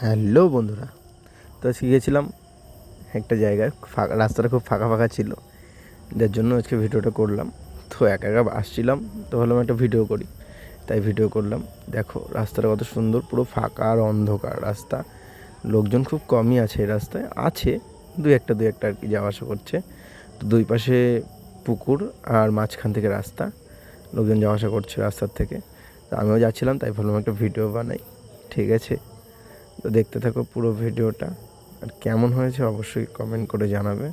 Hello বন্ধুরা, তো আজকে গিয়েছিলাম একটা জায়গায়, রাস্তাটা খুব ফাঁকা ফাঁকা ছিল, যার জন্য আজকে ভিডিওটা করলাম। তো একা একা আসছিলাম, তো ভাবলাম একটা ভিডিও করি, তাই ভিডিও করলাম। দেখো রাস্তাটা কত সুন্দর, পুরো ফাঁকা আর অন্ধকার রাস্তা। লোকজন খুব কমই আছে এই রাস্তায়, আছে দুই একটা আর কি যাওয়া আসা করছে। তো দুই পাশে পুকুর আর মাঝখান থেকে রাস্তা, লোকজন যাওয়া আসা করছে রাস্তার থেকে। তো আমিও যাচ্ছিলাম, তাই ভাবলাম একটা ভিডিও বানাই। ঠিক আছে, তো দেখতে থাকো পুরো ভিডিওটা, আর কেমন হয়েছে অবশ্যই কমেন্ট করে জানাবে।